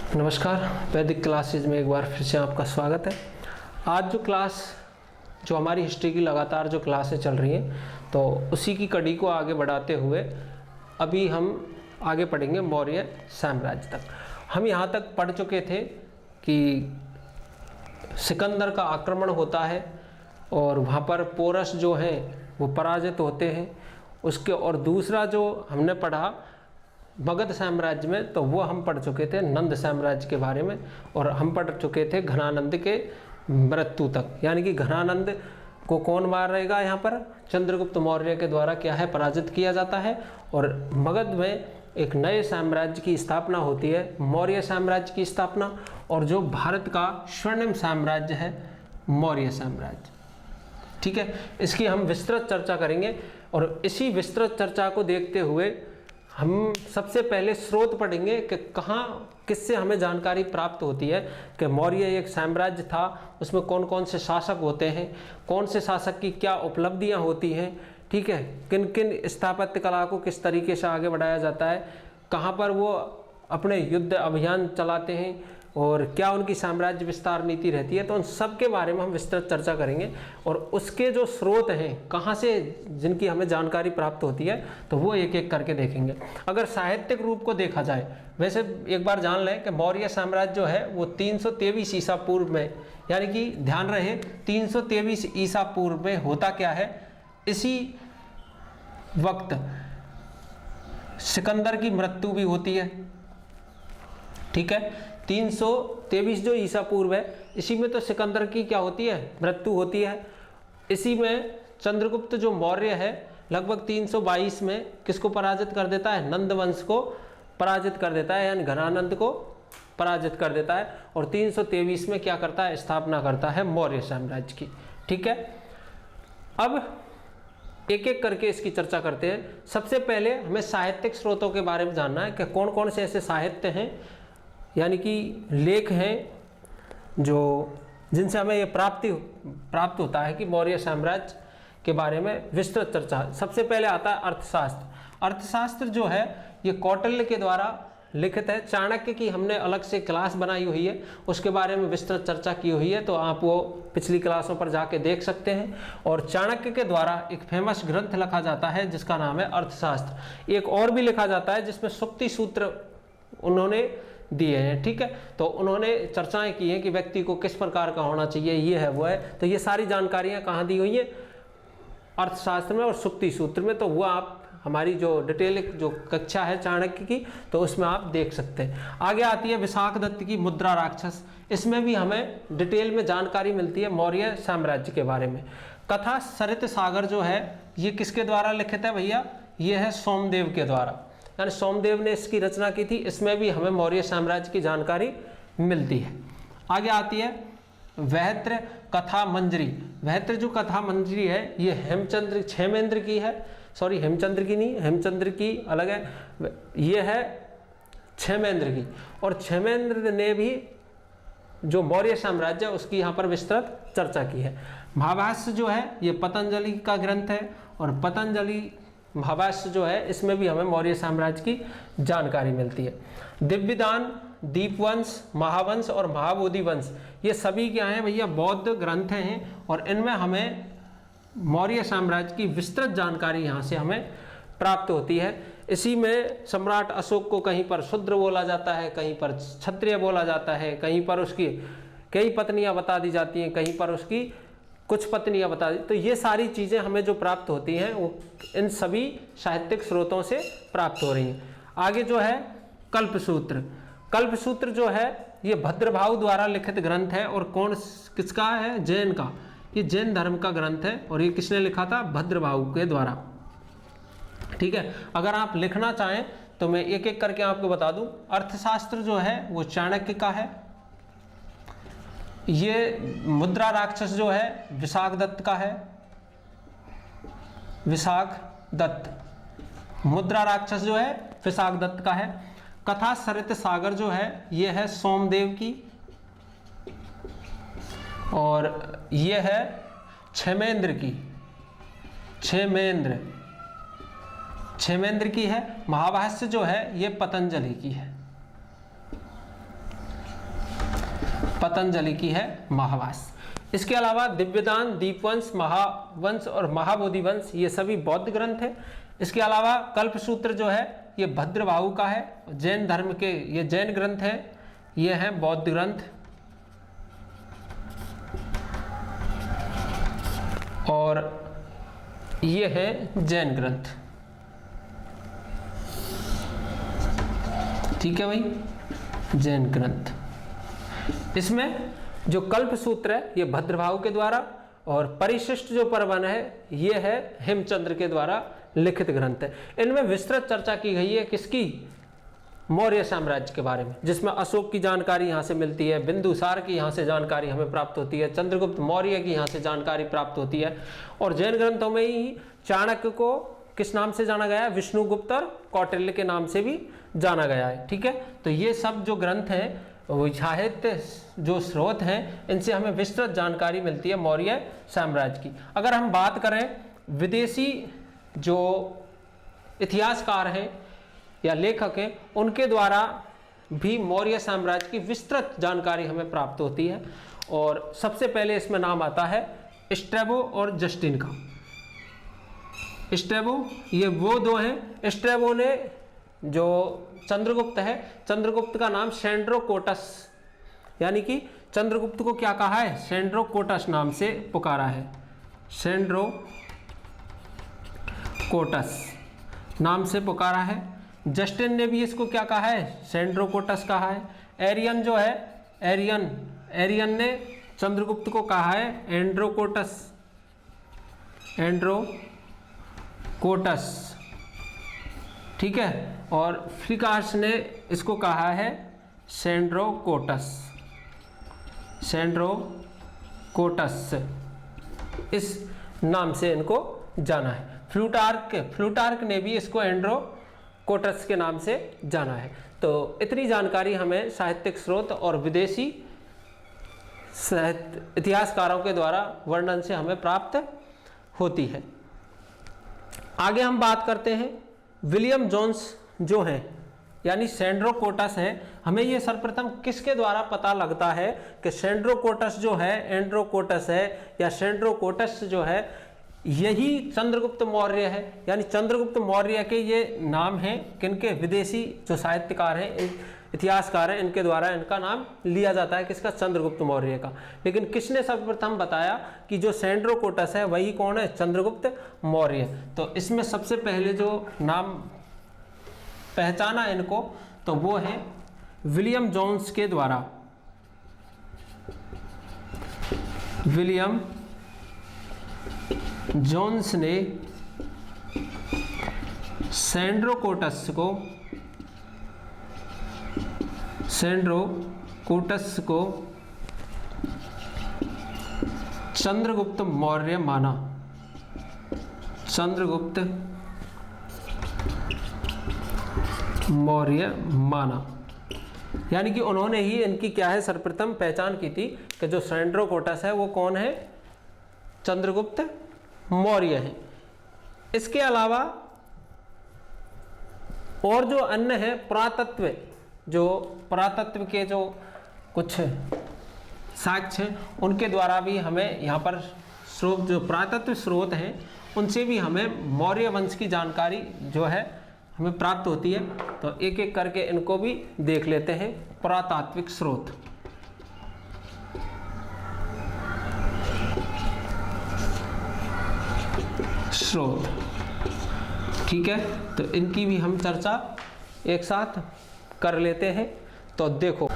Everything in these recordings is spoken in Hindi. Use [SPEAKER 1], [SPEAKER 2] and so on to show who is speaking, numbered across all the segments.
[SPEAKER 1] नमस्कार, वैदिक क्लासेज में एक बार फिर से आपका स्वागत है। आज जो हमारी हिस्ट्री की लगातार जो क्लासें चल रही हैं, तो उसी की कड़ी को आगे बढ़ाते हुए अभी हम आगे पढ़ेंगे मौर्य साम्राज्य तक। हम यहाँ तक पढ़ चुके थे कि सिकंदर का आक्रमण होता है और वहाँ पर पोरस जो हैं वो पराजित होते हैं। उसके और दूसरा जो हमने पढ़ा मगध साम्राज्य में, तो वो हम पढ़ चुके थे नंद साम्राज्य के बारे में, और हम पढ़ चुके थे घनानंद के मृत्यु तक। यानी कि घनानंद को कौन मार रहेगा, यहाँ पर चंद्रगुप्त मौर्य के द्वारा क्या है, पराजित किया जाता है। और मगध में एक नए साम्राज्य की स्थापना होती है, मौर्य साम्राज्य की स्थापना, और जो भारत का स्वर्णिम साम्राज्य है मौर्य साम्राज्य। ठीक है, इसकी हम विस्तृत चर्चा करेंगे। और इसी विस्तृत चर्चा को देखते हुए हम सबसे पहले स्रोत पढ़ेंगे कि कहाँ किससे हमें जानकारी प्राप्त होती है कि मौर्य एक साम्राज्य था, उसमें कौन कौन से शासक होते हैं, कौन से शासक की क्या उपलब्धियां होती हैं। ठीक है, किन किन स्थापत्य कला को किस तरीके से आगे बढ़ाया जाता है, कहाँ पर वो अपने युद्ध अभियान चलाते हैं और क्या उनकी साम्राज्य विस्तार नीति रहती है। तो उन सब के बारे में हम विस्तृत चर्चा करेंगे और उसके जो स्रोत हैं, कहाँ से जिनकी हमें जानकारी प्राप्त होती है, तो वो एक एक करके देखेंगे। अगर साहित्यिक रूप को देखा जाए, वैसे एक बार जान लें कि मौर्य साम्राज्य जो है वो 323 ईसा पूर्व में, यानी कि ध्यान रहे 323 ईसा पूर्व में होता क्या है, इसी वक्त सिकंदर की मृत्यु भी होती है। ठीक है, 323 जो ईसा पूर्व है, इसी में तो सिकंदर की क्या होती है, मृत्यु होती है। इसी में चंद्रगुप्त जो मौर्य है लगभग 322 में किसको पराजित कर देता है, नंद वंश को पराजित कर देता है, यानी घनानंद को पराजित कर देता है। और 323 में क्या करता है, स्थापना करता है मौर्य साम्राज्य की। ठीक है, अब एक एक करके इसकी चर्चा करते हैं। सबसे पहले हमें साहित्यिक स्रोतों के बारे में जानना है कि कौन कौन से ऐसे साहित्य हैं, यानी कि लेख हैं जो जिनसे हमें ये प्राप्त होता है कि मौर्य साम्राज्य के बारे में विस्तृत चर्चा। सबसे पहले आता है अर्थशास्त्र। अर्थशास्त्र जो है ये कौटिल्य के द्वारा लिखित है। चाणक्य की हमने अलग से क्लास बनाई हुई है, उसके बारे में विस्तृत चर्चा की हुई है, तो आप वो पिछली क्लासों पर जाके देख सकते हैं। और चाणक्य के द्वारा एक फेमस ग्रंथ लिखा जाता है जिसका नाम है अर्थशास्त्र। एक और भी लिखा जाता है जिसमें सुक्ति सूत्र उन्होंने दिए हैं। ठीक है, तो उन्होंने चर्चाएं की हैं कि व्यक्ति को किस प्रकार का होना चाहिए, ये है वो है। तो ये सारी जानकारियां कहाँ दी हुई हैं, अर्थशास्त्र में और सुक्ति सूत्र में। तो वो आप हमारी जो डिटेल जो कक्षा है चाणक्य की, तो उसमें आप देख सकते हैं। आगे आती है विशाख दत्त की मुद्रा राक्षस। इसमें भी हमें डिटेल में जानकारी मिलती है मौर्य साम्राज्य के बारे में। कथा सरित सागर जो है ये किसके द्वारा लिखित है भैया, ये है सोमदेव के द्वारा, यानी सोमदेव ने इसकी रचना की थी। इसमें भी हमें मौर्य साम्राज्य की जानकारी मिलती है। आगे आती है वहत्र कथा मंजरी। वहत्र जो कथा मंजरी है ये क्षेमेंद्र की है, सॉरी हेमचंद्र की नहीं, हेमचंद्र की अलग है, ये है क्षेमेंद्र की। और क्षेमेंद्र ने भी जो मौर्य साम्राज्य है उसकी यहाँ पर विस्तृत चर्चा की है। महाभाष्य जो है ये पतंजलि का ग्रंथ है, और पतंजलि महाभाष्य जो है इसमें भी हमें मौर्य साम्राज्य की जानकारी मिलती है। दिव्यदान, दीपवंश, महावंश और महाबोधि वंश, ये सभी क्या हैं भैया, बौद्ध ग्रंथ हैं, और इनमें हमें मौर्य साम्राज्य की विस्तृत जानकारी यहाँ से हमें प्राप्त होती है। इसी में सम्राट अशोक को कहीं पर शूद्र बोला जाता है, कहीं पर क्षत्रिय बोला जाता है, कहीं पर उसकी कई पत्नियां बता दी जाती हैं, कहीं पर उसकी कुछ पत्नियां बता दी। तो ये सारी चीज़ें हमें जो प्राप्त होती हैं वो इन सभी साहित्यिक स्रोतों से प्राप्त हो रही हैं। आगे जो है कल्पसूत्र। कल्पसूत्र जो है ये भद्रभाव द्वारा लिखित ग्रंथ है, और कौन किसका है, जैन का। ये जैन धर्म का ग्रंथ है, और ये किसने लिखा था, भद्रभाव के द्वारा। ठीक है, अगर आप लिखना चाहें तो मैं एक एक करके आपको बता दूं। अर्थशास्त्र जो है वो चाणक्य का है। ये मुद्रा राक्षस जो है विशाख दत्त का है, विशाख दत्त। मुद्रा राक्षस जो है विशाख दत्त का है। कथा सरित सागर जो है ये है सोमदेव की, और ये है क्षेमेंद्र की, क्षेमेंद्र की है। महाभाष्य जो है ये पतंजलि की है। पतंजलि की है महाभाष्य। इसके अलावा दिव्यदान, दीपवंश, महावंश और महाबोधि वंश ये सभी बौद्ध ग्रंथ हैं। इसके अलावा कल्पसूत्र जो है ये भद्रबाहु का है, जैन धर्म के ये जैन ग्रंथ है, ये हैं बौद्ध ग्रंथ। और ये है जैन ग्रंथ। ठीक है भाई, जैन ग्रंथ। इसमें जो कल्प सूत्र है ये भद्रबाहु के द्वारा, और परिशिष्ट जो परवन है ये है हेमचंद्र के द्वारा लिखित ग्रंथ है। इनमें विस्तृत चर्चा की गई है किसकी? मौर्य साम्राज्य के बारे में, जिसमें अशोक की जानकारी यहाँ से मिलती है, बिंदुसार की यहाँ से जानकारी हमें प्राप्त होती है, चंद्रगुप्त मौर्य की यहाँ से जानकारी प्राप्त होती है। और जैन ग्रंथों में ही चाणक्य को किस नाम से जाना गया है? विष्णुगुप्त और कौटिल्य के नाम से भी जाना गया है। ठीक है, तो ये सब जो ग्रंथ हैं, साहित्य जो स्रोत हैं, इनसे हमें विस्तृत जानकारी मिलती है मौर्य साम्राज्य की। अगर हम बात करें विदेशी जो इतिहासकार हैं या लेखक हैं, उनके द्वारा भी मौर्य साम्राज्य की विस्तृत जानकारी हमें प्राप्त होती है। और सबसे पहले इसमें नाम आता है स्ट्रैबो और जस्टिन का। स्ट्रैबो ये वो दो हैं। स्ट्रैबो ने जो चंद्रगुप्त है, चंद्रगुप्त का नाम सेंड्रोकोटस, यानी कि चंद्रगुप्त को क्या कहा है? सेंड्रोकोटस नाम से पुकारा है, सेंड्रोकोटस नाम से पुकारा है। जस्टिन ने भी इसको क्या कहा है? सेंड्रोकोटस कहा है। एरियन जो है, एरियन ने चंद्रगुप्त को कहा है एंड्रोकोटस, ठीक है। और फिकास ने इसको कहा है सेंड्रोकोटस, इस नाम से इनको जाना है। फ्लूटार्क ने भी इसको एंड्रोकोटस के नाम से जाना है। तो इतनी जानकारी हमें साहित्यिक स्रोत और विदेशी इतिहासकारों के द्वारा वर्णन से हमें प्राप्त होती है। आगे हम बात करते हैं विलियम जोन्स जो हैं, यानी सेंड्रोकोटस हैं। हमें ये सर्वप्रथम किसके द्वारा पता लगता है कि सेंड्रोकोटस जो है एंड्रोकोटस है, या सेंड्रोकोटस जो है यही चंद्रगुप्त मौर्य है। यानी चंद्रगुप्त मौर्य के ये नाम हैं किनके? विदेशी जो साहित्यकार हैं, इतिहासकार हैं, इनके द्वारा इनका नाम लिया जाता है किसका? चंद्रगुप्त मौर्य का। लेकिन किसने सर्वप्रथम बताया कि जो सेंड्रोकोटस है वही कौन है? चंद्रगुप्त मौर्य। तो इसमें सबसे पहले जो नाम पहचाना इनको, तो वो है विलियम जोन्स के द्वारा। विलियम जोन्स ने सेंड्रोकोटस को चंद्रगुप्त मौर्य माना। चंद्रगुप्त मौर्य माना, यानी कि उन्होंने ही इनकी क्या है सर्वप्रथम पहचान की थी कि जो सेंड्रोकोटस है वो कौन है? चंद्रगुप्त मौर्य है। इसके अलावा और जो अन्य है पुरातत्व, जो पुरातत्व के जो कुछ साक्ष्य हैं उनके द्वारा भी हमें यहाँ पर स्रोत, जो पुरातत्व स्रोत हैं उनसे भी हमें मौर्य वंश की जानकारी जो है हमें प्राप्त होती है। तो एक एक करके इनको भी देख लेते हैं। पुरातात्विक स्रोत, ठीक है, तो इनकी भी हम चर्चा एक साथ कर लेते हैं। तो देखो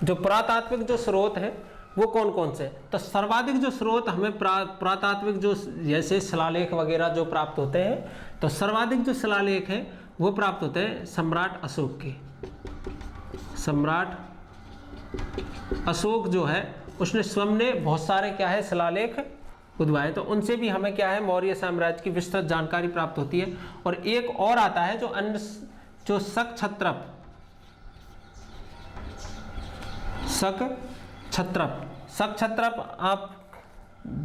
[SPEAKER 1] जो पुरातात्विक जो स्रोत हैं वो कौन कौन से? तो सर्वाधिक जो स्रोत हमें पुरातात्विक जो जैसे शिलालेख वगैरह जो प्राप्त होते हैं, तो सर्वाधिक जो शिलालेख हैं वो प्राप्त होते हैं सम्राट अशोक के। सम्राट अशोक जो है उसने स्वयं ने बहुत सारे क्या है शिलालेख खुदवाए, तो उनसे भी हमें क्या है मौर्य साम्राज्य की विस्तृत जानकारी प्राप्त होती है। और एक और आता है जो अन्य जो शकछत्रप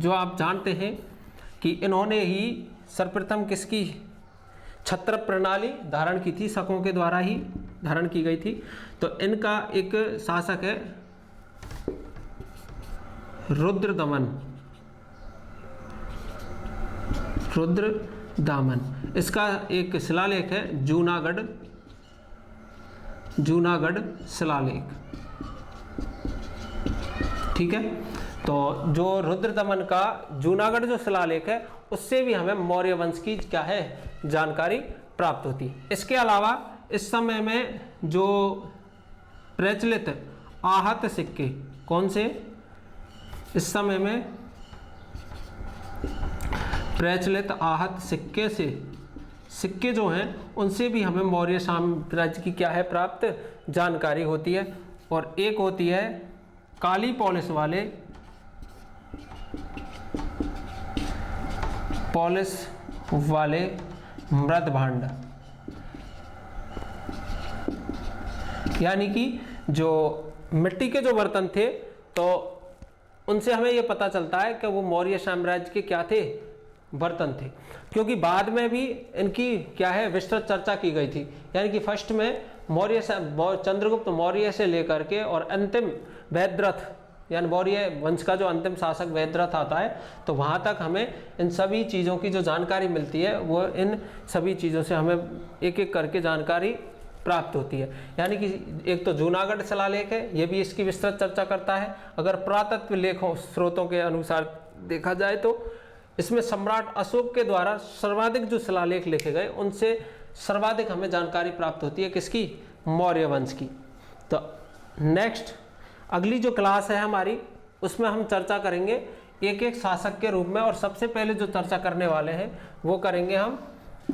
[SPEAKER 1] आप जानते हैं कि इन्होंने ही सर्वप्रथम किसकी छत्र प्रणाली धारण की थी, शकों के द्वारा ही धारण की गई थी। तो इनका एक शासक है रुद्रदमन, रुद्रदामन। इसका एक शिलालेख है जूनागढ़ शिलालेख, ठीक है। तो जो रुद्रदमन का जूनागढ़ जो शिलालेख है उससे भी हमें मौर्य वंश की क्या है जानकारी प्राप्त होती है। इसके अलावा इस समय में जो प्रचलित आहत सिक्के, कौन से इस समय में प्रचलित आहत सिक्के जो हैं उनसे भी हमें मौर्य साम्राज्य की क्या है प्राप्त जानकारी होती है। और एक होती है काली पॉलिश वाले मृद भांड, यानी कि जो मिट्टी के जो बर्तन थे तो उनसे हमें ये पता चलता है कि वो मौर्य साम्राज्य के क्या थे, बर्तन थे। क्योंकि बाद में भी इनकी क्या है विस्तृत चर्चा की गई थी, यानी कि फर्स्ट में चंद्रगुप्त मौर्य से लेकर के और अंतिम वैद्यरथ यानी मौर्य वंश का जो अंतिम शासक वैद्यरथ आता है, तो वहाँ तक हमें इन सभी चीज़ों की जो जानकारी मिलती है वो इन सभी चीज़ों से हमें एक एक करके जानकारी प्राप्त होती है। यानी कि एक तो जूनागढ़ शिलालेख है, ये भी इसकी विस्तृत चर्चा करता है। अगर पुरातत्व लेखों स्रोतों के अनुसार देखा जाए तो इसमें सम्राट अशोक के द्वारा सर्वाधिक जो शिलालेख लिखे गए उनसे सर्वाधिक हमें जानकारी प्राप्त होती है किसकी, मौर्य वंश की। तो नेक्स्ट अगली जो क्लास है हमारी उसमें हम चर्चा करेंगे एक एक शासक के रूप में, और सबसे पहले जो चर्चा करने वाले हैं वो करेंगे हम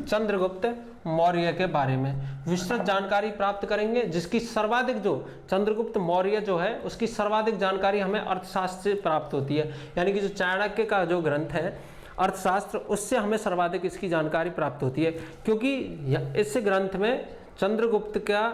[SPEAKER 1] चंद्रगुप्त मौर्य के बारे में। विस्तृत जानकारी प्राप्त करेंगे जिसकी सर्वाधिक जो चंद्रगुप्त मौर्य जो है उसकी सर्वाधिक जानकारी हमें अर्थशास्त्र से प्राप्त होती है, यानी कि जो चाणक्य का जो ग्रंथ है अर्थशास्त्र उससे हमें सर्वाधिक इसकी जानकारी प्राप्त होती है। क्योंकि इस ग्रंथ में चंद्रगुप्त का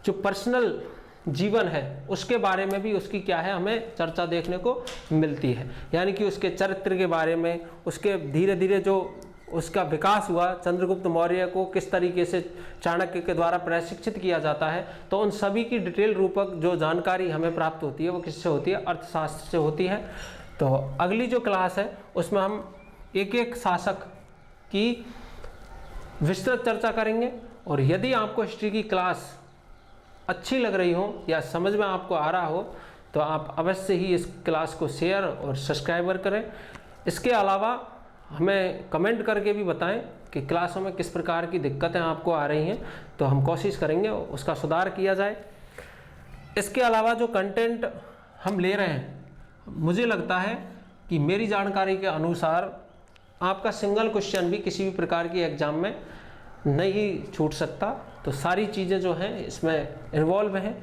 [SPEAKER 1] जो पर्सनल जीवन है उसके बारे में भी उसकी क्या है हमें चर्चा देखने को मिलती है, यानी कि उसके चरित्र के बारे में, उसके धीरे धीरे जो उसका विकास हुआ, चंद्रगुप्त मौर्य को किस तरीके से चाणक्य के द्वारा प्रशिक्षित किया जाता है, तो उन सभी की डिटेल रूपक जो जानकारी हमें प्राप्त होती है वो किससे होती है, अर्थशास्त्र से होती है। तो अगली जो क्लास है उसमें हम एक एक शासक की विस्तृत चर्चा करेंगे। और यदि आपको हिस्ट्री की क्लास अच्छी लग रही हो या समझ में आपको आ रहा हो तो आप अवश्य ही इस क्लास को शेयर और सब्सक्राइबर करें। इसके अलावा हमें कमेंट करके भी बताएं कि क्लासों में किस प्रकार की दिक्कतें आपको आ रही हैं, तो हम कोशिश करेंगे उसका सुधार किया जाए। इसके अलावा जो कंटेंट हम ले रहे हैं, मुझे लगता है कि मेरी जानकारी के अनुसार आपका सिंगल क्वेश्चन भी किसी भी प्रकार की एग्ज़ाम में नहीं छूट सकता। तो सारी चीज़ें जो हैं इसमें इन्वॉल्व हैं।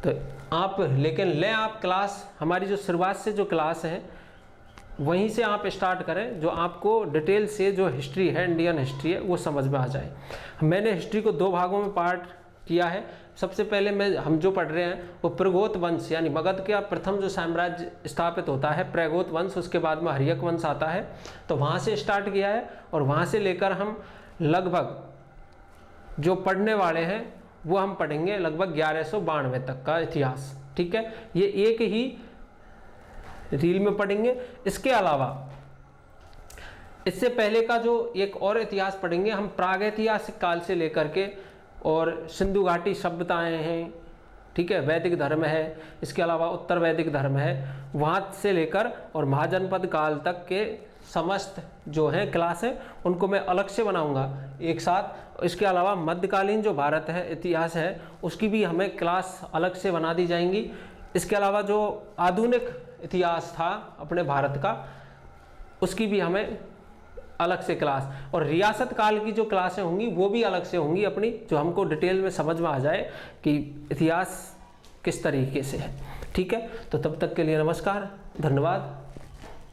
[SPEAKER 1] तो आप लेकिन लें आप क्लास, हमारी जो शुरुआत से जो क्लास है वहीं से आप स्टार्ट करें, जो आपको डिटेल से जो हिस्ट्री है, इंडियन हिस्ट्री है, वो समझ में आ जाए। मैंने हिस्ट्री को 2 भागों में पार्ट किया है। सबसे पहले हम जो पढ़ रहे हैं वो प्रगोत वंश यानी मगध का प्रथम जो साम्राज्य स्थापित होता है प्रगोत वंश, उसके बाद में हर्यक वंश आता है, तो वहाँ से स्टार्ट किया है। और वहाँ से लेकर हम लगभग जो पढ़ने वाले हैं वो हम पढ़ेंगे लगभग 1192 तक का इतिहास, ठीक है। ये एक ही रील में पढ़ेंगे। इसके अलावा इससे पहले का जो एक और इतिहास पढ़ेंगे हम, प्रागैतिहासिक काल से लेकर के, और सिंधु घाटी सभ्यताएं हैं, ठीक है, वैदिक धर्म है, इसके अलावा उत्तर वैदिक धर्म है, वहाँ से लेकर और महाजनपद काल तक के समस्त जो हैं क्लास है उनको मैं अलग से बनाऊंगा एक साथ। इसके अलावा मध्यकालीन जो भारत है इतिहास है उसकी भी हमें क्लास अलग से बना दी जाएंगी। इसके अलावा जो आधुनिक इतिहास था अपने भारत का उसकी भी हमें अलग से क्लास, और रियासत काल की जो क्लासें होंगी वो भी अलग से होंगी अपनी, जो हमको डिटेल में समझ में आ जाए कि इतिहास किस तरीके से है, ठीक है। तो तब तक के लिए नमस्कार, धन्यवाद।